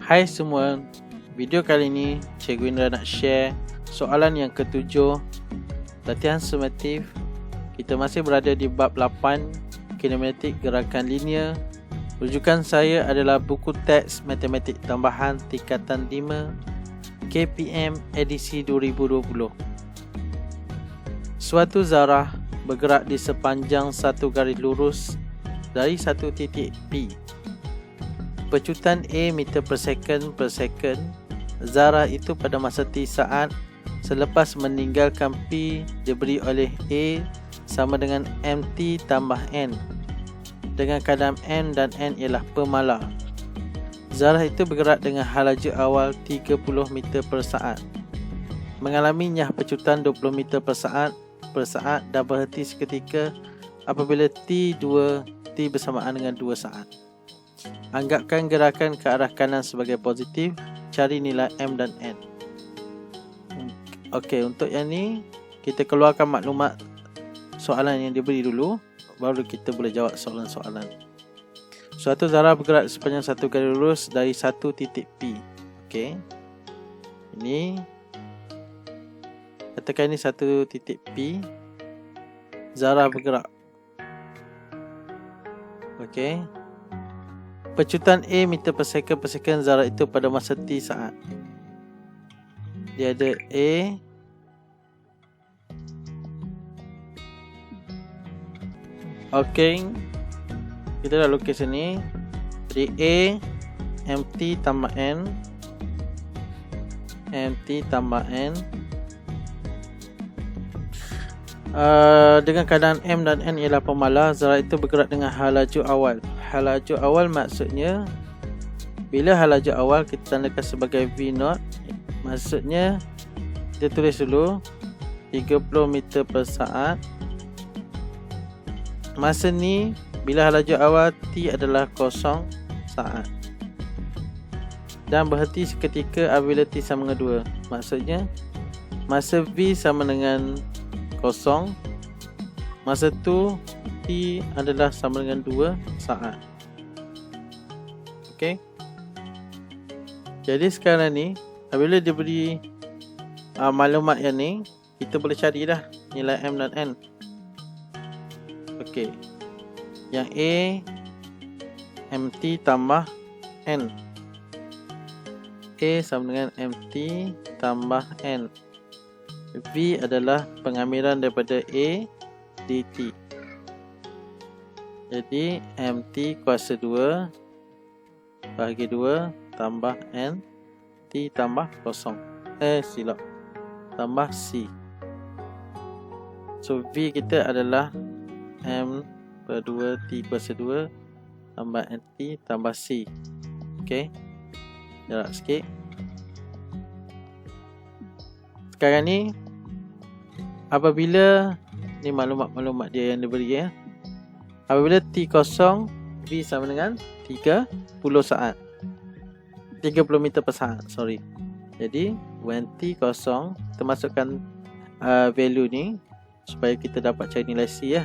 Hai semua, video kali ini Cikgu Indra nak share soalan yang ketujuh latihan sumatif. Kita masih berada di bab 8 kinematik gerakan linear. Rujukan saya adalah buku teks matematik tambahan tingkatan 5 KPM edisi 2020. Suatu zarah bergerak di sepanjang satu garis lurus dari satu titik P. Pecutan A meter per second, zarah itu pada masa T saat selepas meninggalkan P diberi oleh A sama dengan MT tambah N dengan kadar M dan N ialah pemala. Zarah itu bergerak dengan halaju awal 30 meter per saat, mengalami nyah pecutan 20 meter per saat dan berhenti seketika apabila T bersamaan dengan 2 saat. Anggapkan gerakan ke arah kanan sebagai positif. Cari nilai M dan N. Okey, untuk yang ni kita keluarkan maklumat soalan yang diberi dulu, baru kita boleh jawab soalan-soalan. Suatu zarah bergerak sepanjang satu garis lurus dari satu titik P. Okey. Ini katakan ini satu titik P. Zarah bergerak. Okey. Pecutan A meter per second zarah itu pada masa T saat. Dia ada A okey, kita dah lukis sini. Jadi A MT tambah N, MT tambah N dengan keadaan M dan N ialah pemala. Zarah itu bergerak dengan halaju awal. Halaju awal maksudnya, bila halaju awal kita tandakan sebagai V0, maksudnya kita tulis dulu 30 meter per saat. Masa ni bila halaju awal T adalah 0 saat dan berhenti seketika apabila T sama dengan 2. Maksudnya masa V sama dengan 0, masa tu T adalah sama dengan 2 saat. Okey. Jadi sekarang ni apabila diberi maklumat yang ni, kita boleh cari dah nilai M dan N. Okey. Yang A MT tambah N. A sama dengan MT tambah N. V adalah pengambilan daripada A dt. Jadi MT kuasa 2 bahagi 2 tambah N T tambah 0. Silap. Tambah C. So V kita adalah M per 2 T kuasa 2 tambah NT tambah C. Okey. Jarak sikit. Sekarang ni apabila ni maklumat-maklumat dia yang diberi ya. Apabila T0, V sama dengan 30 saat. 30 meter per saat, sorry. Jadi when T0, kita masukkan value ni supaya kita dapat cari nilai C ya.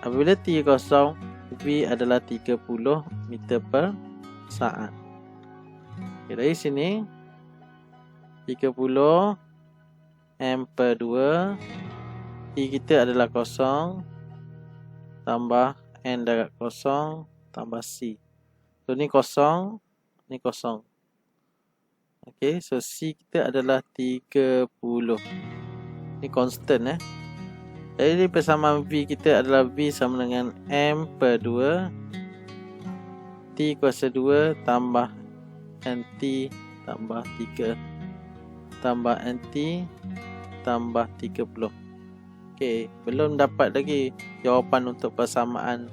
Apabila T0, V adalah 30 meter per saat. Okay, dari sini 30 M per 2, T kita adalah 0 tambah N darab 0 tambah C. So ni 0, ni 0. Okey, so C kita adalah 30. Ni constant Jadi persamaan V kita adalah V sama dengan M per 2 T kuasa 2 tambah NT tambah 3 tambah NT tambah 30. Okey, belum dapat lagi jawapan untuk persamaan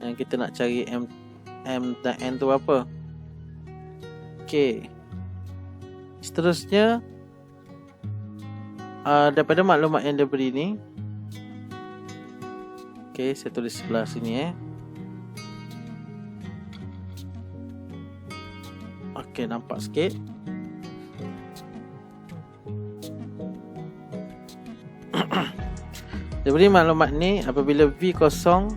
yang kita nak cari M dan N tu apa. Okey. Seterusnya daripada maklumat yang dia beri ni. Okey, saya tulis sebelah sini Okey, nampak sikit. Dia beri maklumat ni apabila V0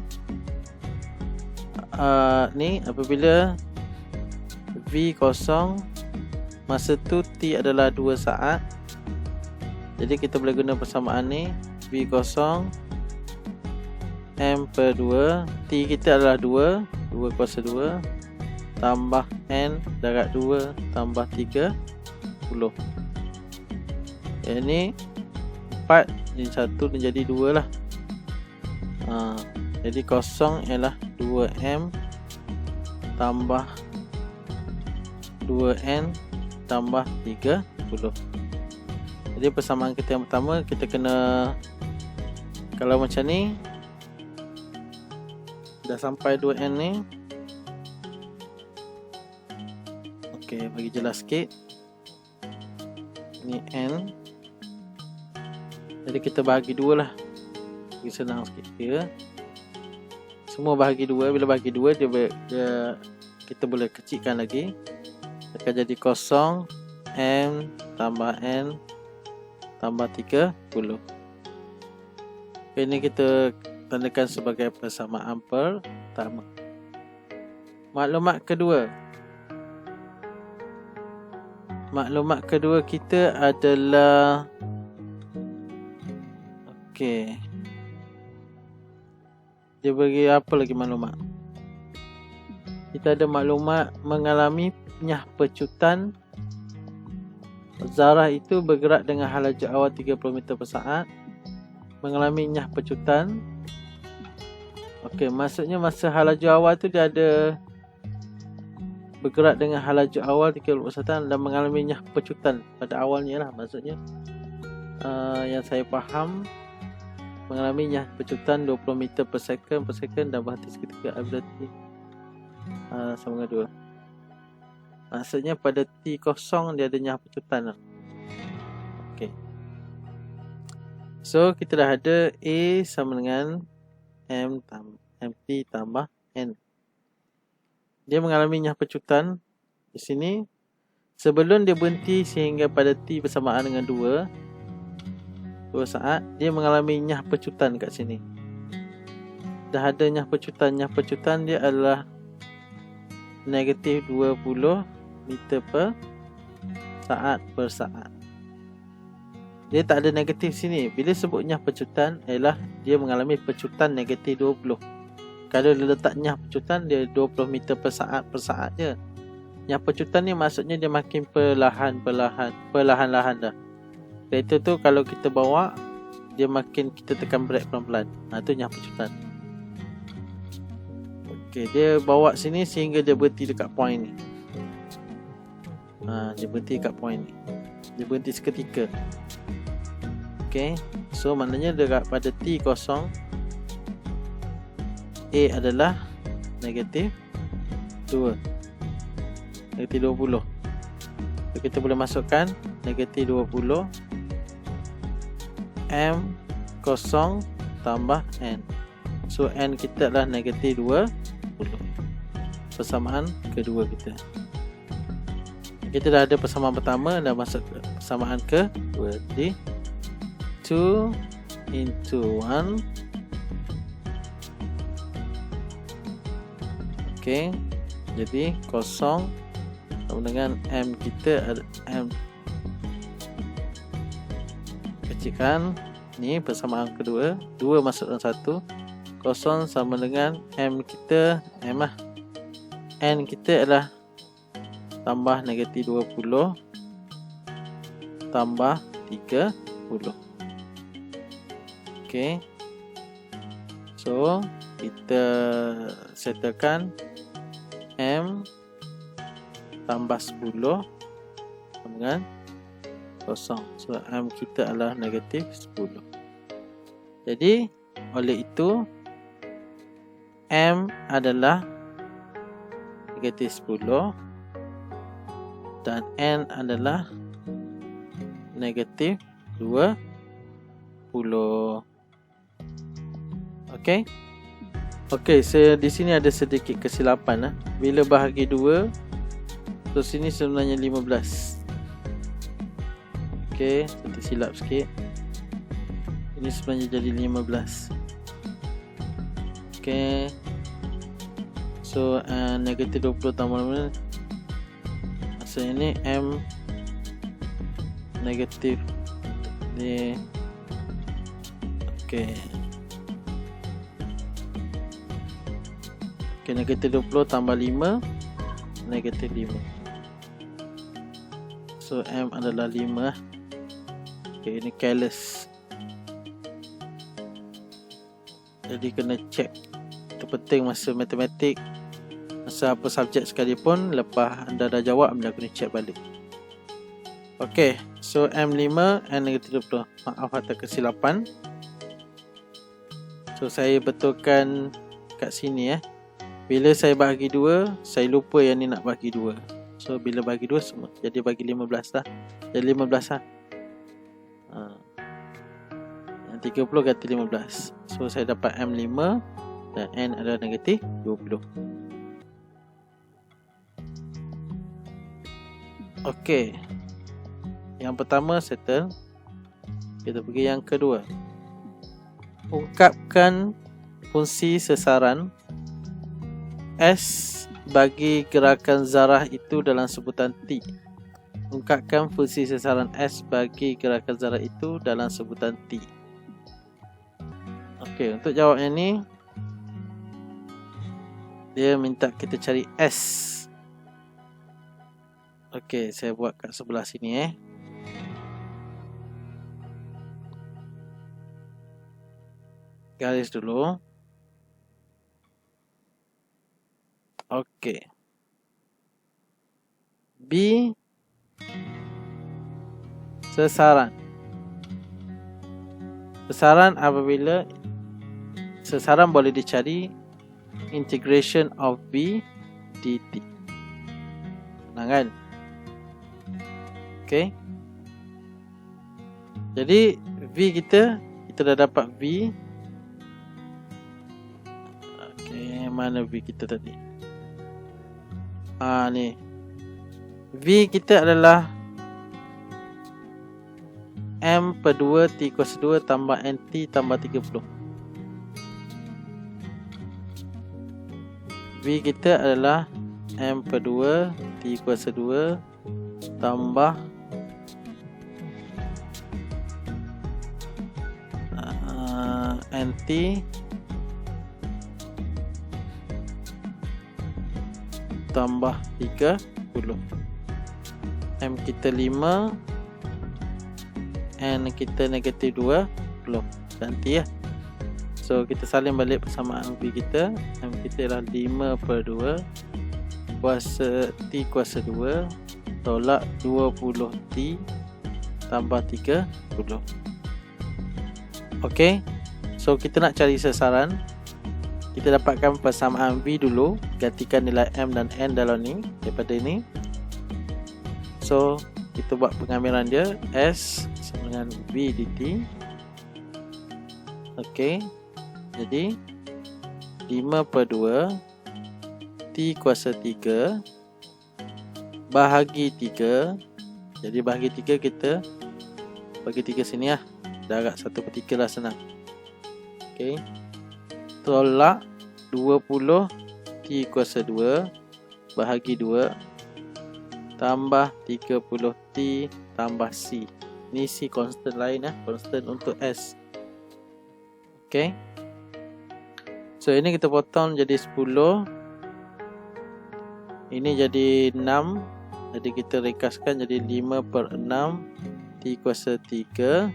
ni apabila V0 masa tu T adalah 2 saat. Jadi kita boleh guna persamaan ni, V0 M per 2, T kita adalah 2 kuasa 2 tambah N darab 2 tambah 30. Yang ni 4, ni 1, ni jadi 2 lah. Jadi kosong ialah 2M tambah 2N tambah 30. Jadi persamaan kita yang pertama, kita kena, kalau macam ni dah sampai 2N ni. Okey, bagi jelas sikit, ni N, jadi kita bahagi 2 lah, bagi senang sikit kira. Semua bahagi 2. Bila bahagi 2 dia kita boleh kecilkan lagi, akan jadi kosong M tambah N tambah 30. Ini kita tandakan sebagai persamaan pertama. Maklumat kedua. Maklumat kedua kita adalah, okey, dia bagi apa lagi maklumat? Kita ada maklumat mengalami penyah pecutan. Zarah itu bergerak dengan halaju awal 30 meter per saat, mengalami penyah pecutan. Okey, maksudnya masa halaju awal tu dia ada bergerak dengan halaju awal 30 meter per saat dan mengalami penyah pecutan pada awalnya lah. Maksudnya yang saya faham, mengalami penyah pecutan 20 meter per second dan berhenti seketika apabila T sama dengan 2. Maksudnya pada T0 dia ada penyah pecutan lah. Okey. So kita dah ada A sama dengan MT tambah N. Dia mengalami penyah pecutan di sini sebelum dia berhenti sehingga pada T bersamaan dengan 2 saat, dia mengalami penyah pecutan kat sini. Dah ada penyah pecutan. Penyah pecutan dia adalah negatif 20 meter per saat. Dia tak ada negatif sini. Bila sebut penyah pecutan ialah dia mengalami pecutan negatif 20. Kalau dia letak penyah pecutan, dia 20 meter per saat je. Penyah pecutan ni maksudnya dia makin perlahan-lahan dah. Kereta tu kalau kita bawa, dia makin kita tekan brake pelan-pelan. Itu penyah pecutan. Okey, dia bawa sini sehingga dia berhenti dekat point ni. Dia berhenti kat point ni. Dia berhenti seketika. Okey, so maknanya dekat pada T0 A adalah negatif 2, negatif 20. So, kita boleh masukkan negatif 20 M0 tambah N. So N kita adalah negatif 20. Persamaan kedua kita. Kita dah ada persamaan pertama, dah masuk ke persamaan kedua. Jadi 2 into 1. Okey, jadi 0 sama dengan M kita ada M. Kecilkan ni persamaan kedua, 2 masuk dalam 1. 0 sama dengan M kita, N kita adalah tambah negatif 20 tambah 30. Okey, so kita settlekan M tambah 10 sama dengan 0. So M kita adalah negatif 10. Jadi oleh itu M adalah negatif 10 dan N adalah negatif 20. Okey. Okey, di sini ada sedikit kesilapan. Bila bahagi 2, so sini sebenarnya 15. Okey, kita silap sikit. Ini sebenarnya jadi 15. Okey. So negatif 20 tambah So ini M negatif ni. Okey. Okey, negatif 20 tambah 5 negatif 5. So M adalah 5. Okey, ini careless. Jadi kena check. Itu penting masa matematik, masa apa subjek sekalipun, lepas anda dah jawab, anda kena check balik. Ok, so M5 N negatif 20. Maaf atas kesilapan. So saya betulkan kat sini Bila saya bahagi 2, saya lupa yang ni nak bahagi 2. So bila bahagi 2 semua, jadi bagi 15 dah. Jadi 15 lah. Yang 30 ganti 15. So saya dapat M5 dan N adalah negatif 20. Ok, yang pertama settle. Kita pergi yang kedua. Ungkapkan fungsi sesaran S bagi gerakan zarah itu dalam sebutan T. Ungkapkan fungsi sesaran S bagi gerakan zarah itu dalam sebutan T. Okey, untuk jawabnya ni, dia minta kita cari S. Okey, saya buat kat sebelah sini Garis dulu. Okey. B sesaran. Sesaran apabila sesaran boleh dicari integration of B dt. Senang kan? Okey. Jadi V kita dah dapat V. Okey, mana V kita tadi? Ni. V kita adalah M per 2 T kuasa 2 tambah NT tambah 30. V kita adalah M per 2 T kuasa 2 tambah NT tambah 30. M kita 5, N kita negatif 20. Ganti So kita salin balik persamaan V kita. M kita adalah 5 per 2 kuasa T kuasa 2 tolak 20 T tambah 30. Ok, so kita nak cari sesaran. Kita dapatkan persamaan V dulu, gantikan nilai M dan N dalam ni daripada ni. So kita buat pengambilan dia, S sama dengan V dt. Ok, jadi 5 per 2 T kuasa 3 bahagi 3. Jadi bahagi 3 kita bagi 3 sini dah agak 1/3 lah, senang. Ok, tolak 20 T kuasa 2 bahagi 2 tambah 30 T tambah C. Ni C constant lain constant untuk S. Ok, so ini kita potong jadi 10. Ini jadi 6. Jadi kita rekaskan jadi 5 per 6 T kuasa 3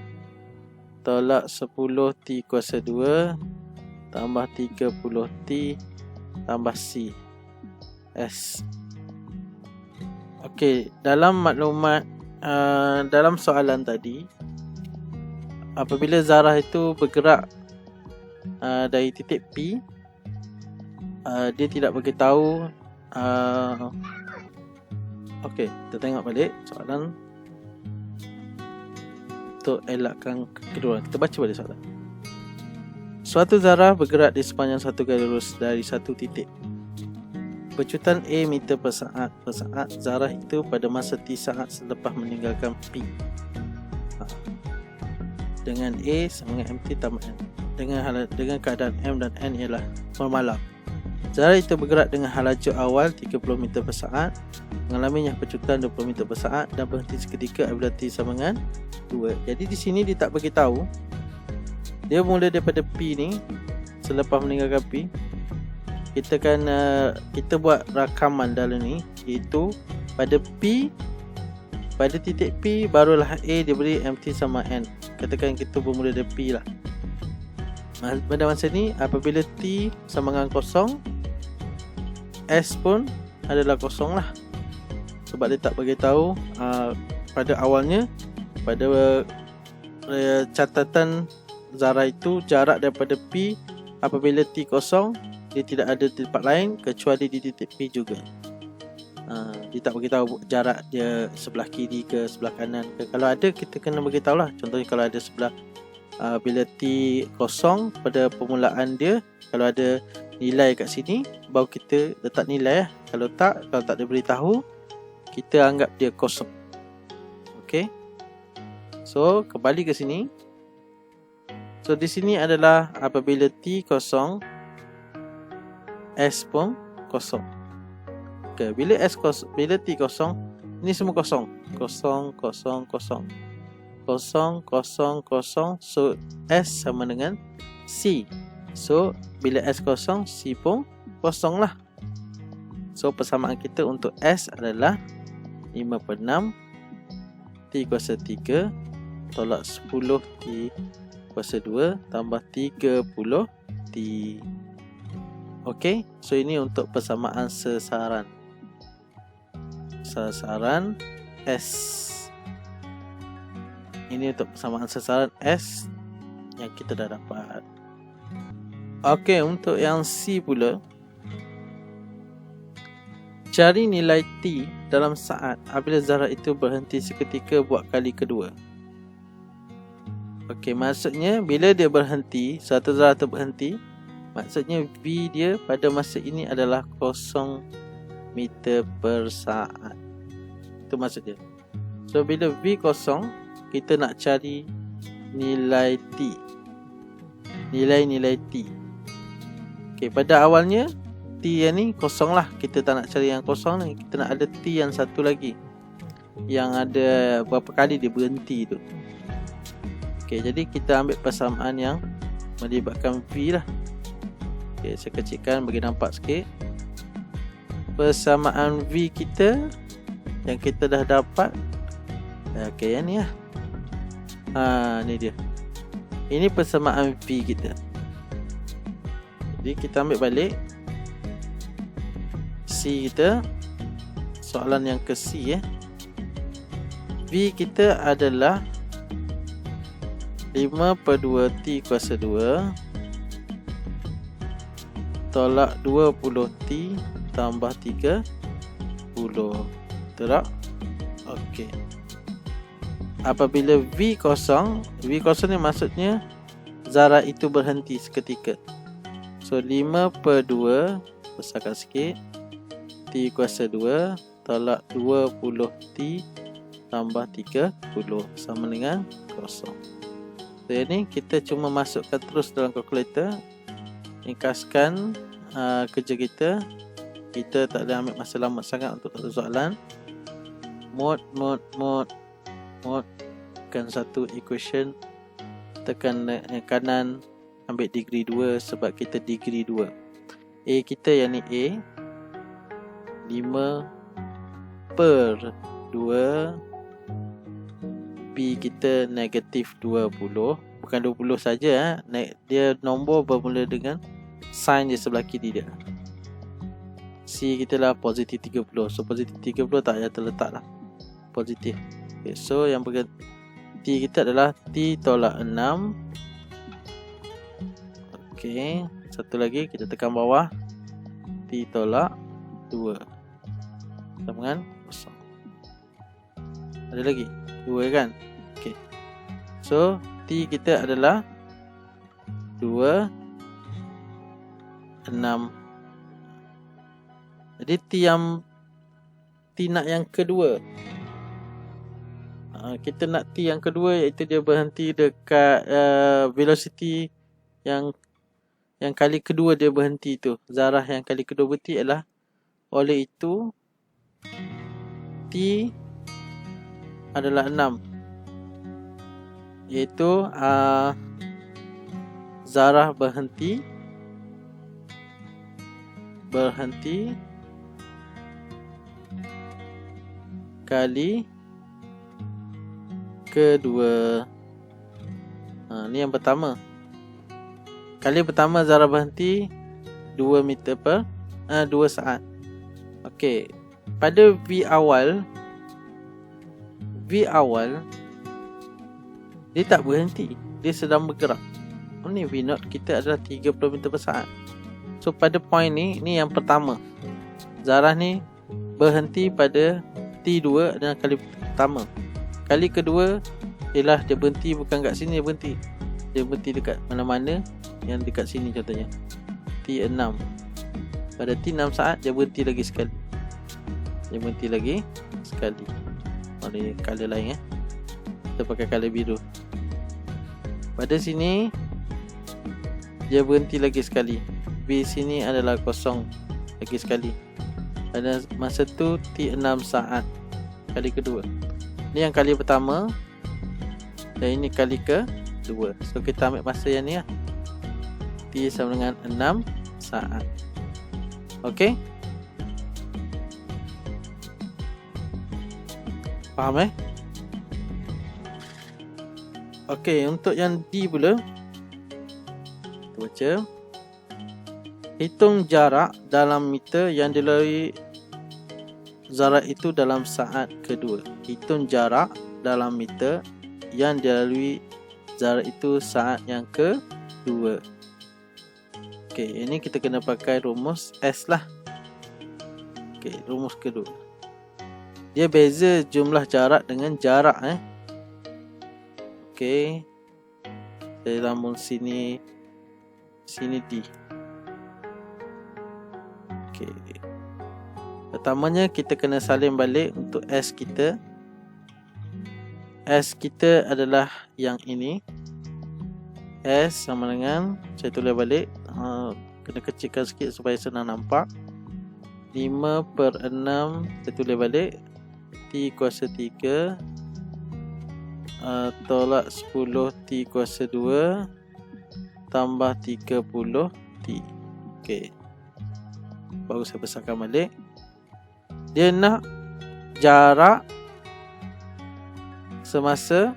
tolak 10 T kuasa 2 tambah 30 T tambah C S. Okey, dalam maklumat dalam soalan tadi, apabila zarah itu bergerak dari titik P, dia tidak beritahu. Okey, kita tengok balik soalan untuk elakkan kedua. Kita baca balik soalan. Suatu zarah bergerak di sepanjang satu garis lurus dari satu titik. Kecepatan A meter per saat zarah itu pada masa T saat selepas meninggalkan P. Dengan A sama dengan MT tambah N. Dengan keadaan M dan N ialah bermalam. Zara itu bergerak dengan laju awal 30 meter per saat, mengalami pencutan 20 meter per saat dan berhenti seketika apabila T sama dengan 2. Jadi di sini dia tak bagi tahu. Dia mula daripada P ni, selepas meninggalkan P, kita buat rakaman dalam ni, iaitu pada P, pada titik P barulah A diberi MT sama N. Katakan kita bermula dari P lah. Pada masa ni apabila T sama dengan kosong, S pun adalah kosong lah. Sebab dia tak bagi tahu pada awalnya, pada catatan Zara itu, jarak daripada P apabila T kosong, dia tidak ada di tempat lain kecuali di titik P juga. Dia tak beritahu jarak dia sebelah kiri ke sebelah kanan ke. Kalau ada, kita kena beritahu lah. Contohnya kalau ada sebelah bila T kosong pada permulaan dia, kalau ada nilai kat sini, baru kita letak nilai lah. Kalau tak diberitahu, kita anggap dia kosong. Okay, so kembali ke sini. So di sini adalah apabila T kosong, S pun kosong. Okay, bila T kosong, ini semua kosong. Kosong. So S sama dengan C. So bila S kosong, C pun kosong lah. So persamaan kita untuk S adalah 5/6 T kuasa 3 tolak 10 T kuasa 2 tambah 30 T. Okey, so ini untuk persamaan sesaran. Sesaran S. Ini untuk persamaan sesaran S yang kita dah dapat. Okey, untuk yang C pula, cari nilai T dalam saat apabila zarah itu berhenti seketika buat kali kedua. Okey, maksudnya bila dia berhenti, satu zarah itu berhenti, maksudnya V dia pada masa ini adalah 0 meter per saat. Itu maksud dia. So bila V kosong, kita nak cari nilai T. Nilai T. Okey, pada awalnya T yang ni kosong lah. Kita tak nak cari yang kosong ni. Kita nak ada T yang satu lagi, yang ada berapa kali dia berhenti tu. Okey, jadi kita ambil persamaan yang melibatkan V lah. Okey, saya kecilkan bagi nampak sikit. Persamaan V kita yang kita dah dapat. Okey, yang ni lah. Ni dia. Ini persamaan V kita. Jadi kita ambil balik C kita. Soalan yang ke C V kita adalah 5/2 T kuasa 2 tolak 20 T tambah 30. Betul tak? Okey. Apabila V kosong ni maksudnya zarah itu berhenti seketika. So 5/2, besarkan sikit, T kuasa 2 tolak 20 T tambah 30 sama dengan 0. So ini kita cuma masukkan terus dalam kalkulator. Ringkaskan kerja kita. Kita tak ada ambil masa lama sangat untuk satu soalan. Mod kan satu equation, tekan kanan, ambil degree 2 sebab kita degree 2. A kita yang ni A 5/2, B kita negatif 20. Bukan 20 saja, dia nombor bermula dengan sign di sebelah kiri dia. C kita lah positif 30. So positif 30 tak payah terletak lah, positif. Okay, so yang T kita adalah T tolak 6. Okey, satu lagi kita tekan bawah, T tolak 2 sama dengan 0. Ada lagi 2 kan? Okey, so T kita adalah 2, 6. Jadi T nak yang kedua. Kita nak T yang kedua, iaitu dia berhenti dekat velocity yang yang kali kedua dia berhenti tu. Zarah yang kali kedua berhenti ialah, oleh itu T adalah 6, iaitu zarah berhenti kali kedua. Ni yang pertama. Kali pertama zarah berhenti 2 meter per 2 saat. Okey, pada V awal dia tak berhenti, dia sedang bergerak. Ni V0 kita adalah 30 meter per saat. So pada point ni yang pertama, zarah ni berhenti pada T2 adalah kali pertama. Kali kedua ialah dia berhenti bukan kat sini, dia berhenti dekat mana-mana yang dekat sini, contohnya T6. Pada T6 saat dia berhenti lagi sekali. Oleh color lain kita pakai color biru. Pada sini dia berhenti lagi sekali. V sini adalah kosong lagi sekali. Pada masa tu T6 saat kali kedua. Ni yang kali pertama dan ini kali kedua. So kita ambil masa yang ni T sama dengan 6 saat. Okey, faham Okey, untuk yang D pula, kita baca, hitung jarak dalam meter yang dilalui zarah itu dalam saat kedua. Hitung jarak dalam meter yang dilalui zarah itu saat yang kedua. Okey, ini kita kena pakai rumus S lah. Okey, rumus kedua. Dia beza jumlah jarak dengan jarak Okey. Saya lambung sini D. Okey. Pertamanya kita kena salin balik untuk S kita. S kita adalah yang ini. S sama dengan, saya tulis balik, kena kecilkan sikit supaya senang nampak. 5/6, saya tulis balik, T kuasa 3 tolak 10 T kuasa 2 tambah 30 T. Okey, baru saya besarkan balik. Dia nak jarak semasa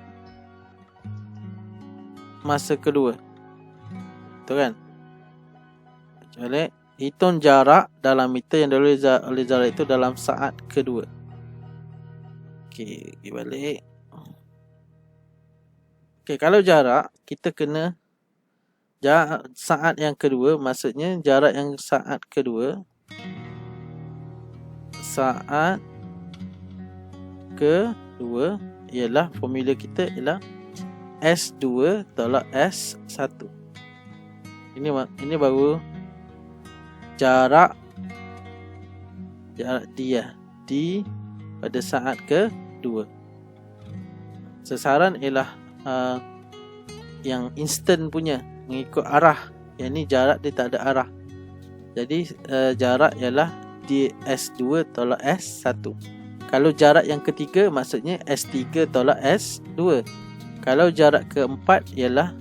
kedua, betul kan? Balik, hitung jarak dalam meter yang dilalui oleh zarah itu dalam saat kedua. Okey, pergi balik. Okey, kalau jarak, kita kena jarak saat yang kedua, maksudnya jarak yang saat kedua. Saat kedua ialah, formula kita ialah S2 tolak S1. Ini baru jarak dia D pada saat kedua. Sasaran ialah yang instant punya, mengikut arah. Yang ni jarak dia tak ada arah. Jadi jarak ialah S2 tolak S1. Kalau jarak yang ketiga, maksudnya S3 tolak S2. Kalau jarak keempat ialah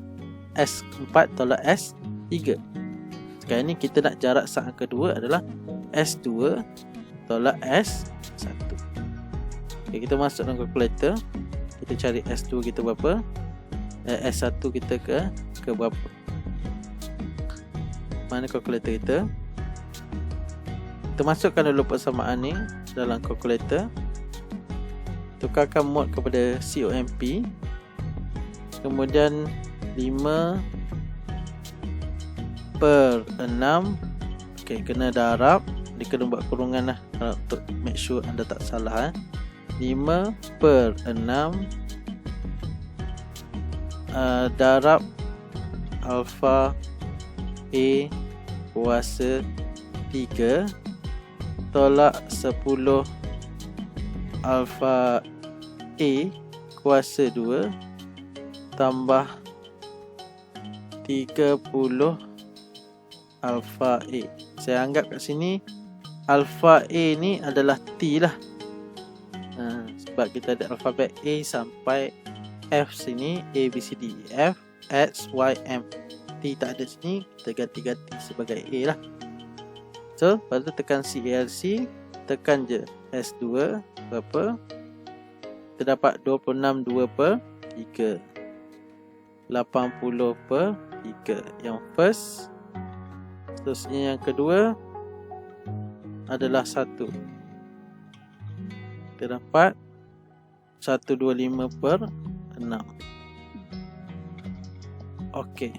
S4 tolak S3. Sekarang ni kita nak jarak saat kedua adalah S2 tolak S1. Okay, kita masuk dalam kalkulator. Kita cari S2 kita berapa, S1 kita ke berapa. Mana kalkulator kita? Kita masukkan dulu persamaan ni dalam kalkulator. Tukarkan mod kepada COMP. Kemudian 5/6. Okay, kena darab. Dia kena buat kurungan lah untuk make sure anda tak salah. 5/6 darab alfa A kuasa 3 tolak 10 alfa A kuasa 2 tambah 30 alpha A. Saya anggap kat sini alpha A ni adalah T lah. Sebab kita ada alfabet A sampai F sini, A, B, C, D, E, F, X, Y, M. T tak ada sini, kita ganti sebagai A lah. So, lepas tu tekan CALC, tekan je S2, berapa? Kita dapat 26/2/3, 80/3. Yang first. Terusnya yang kedua adalah 1. Kita dapat 125/6. Okey.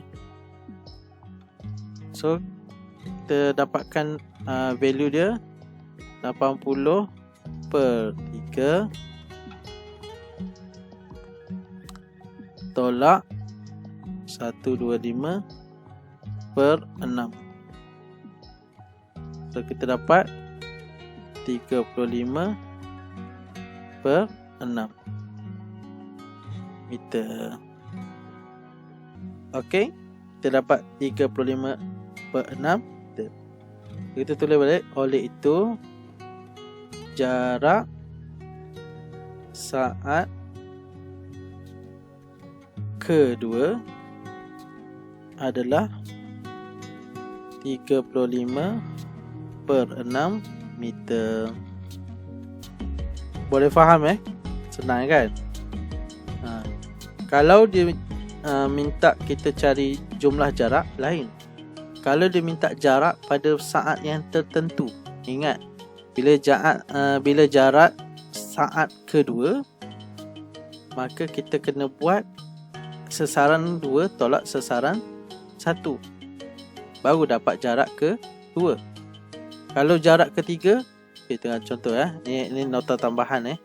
So kita dapatkan value dia 80/3 tolak 125/6. So kita dapat 35/6 meter. Okey, kita dapat 35/6 meter. Kita tulis balik, oleh itu jarak saat kedua adalah 35/6 meter. Boleh faham Senang kan? Kalau dia minta kita cari jumlah jarak, lain. Kalau dia minta jarak pada saat yang tertentu, ingat, bila jarak saat kedua, maka kita kena buat sasaran 2 tolak sasaran 1, baru dapat jarak kedua. Kalau jarak ketiga, kita tengok contoh ini nota tambahan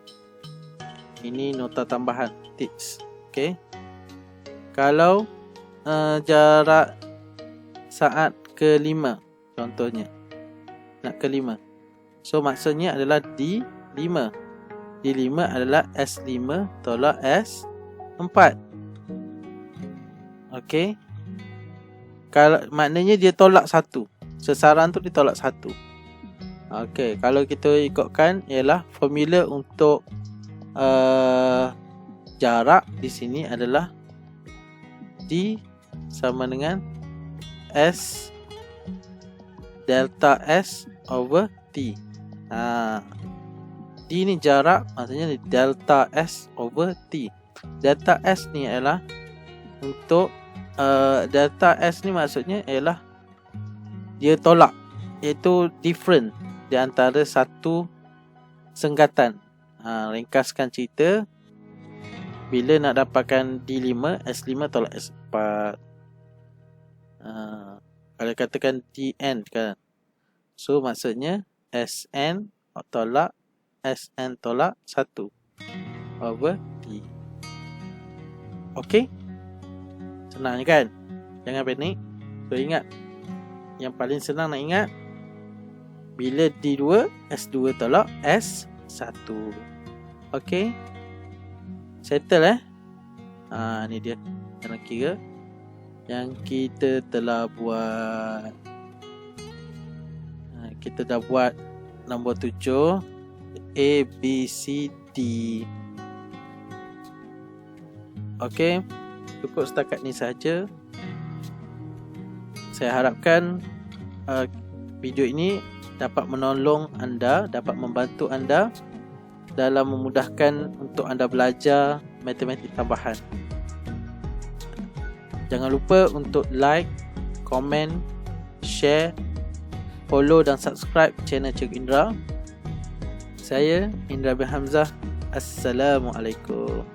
Ini nota tambahan tips. Okey. Kalau jarak saat ke-5 contohnya, nak ke-5, so maksudnya adalah D5. D5 adalah S5 tolak S4. Okey. Kalau maknanya dia tolak 1, sasaran tu ditolak 1. Okey, kalau kita ikutkan ialah formula untuk jarak di sini adalah D sama dengan S delta S over T. D ni jarak, maksudnya delta S over T. Delta S ni adalah untuk delta S ni maksudnya ialah dia tolak, iaitu different di antara satu senggatan. Ringkaskan cerita, bila nak dapatkan D5, S5 tolak S4. Kalau katakan DN kan, so maksudnya SN tolak SN tolak 1 over T. Okey, senang kan? Jangan panik. So ingat, yang paling senang nak ingat, bila D2, S2 tolak S1. Okey, settle ni dia cara kira yang kita telah buat. Kita dah buat nombor 7, A, B, C, D. Okey, cukup setakat ni saja. Saya harapkan video ini dapat menolong anda, dapat membantu anda dalam memudahkan untuk anda belajar matematik tambahan. Jangan lupa untuk like, komen, share, follow dan subscribe channel Cikgu Indra. Saya Indra bin Hamzah. Assalamualaikum.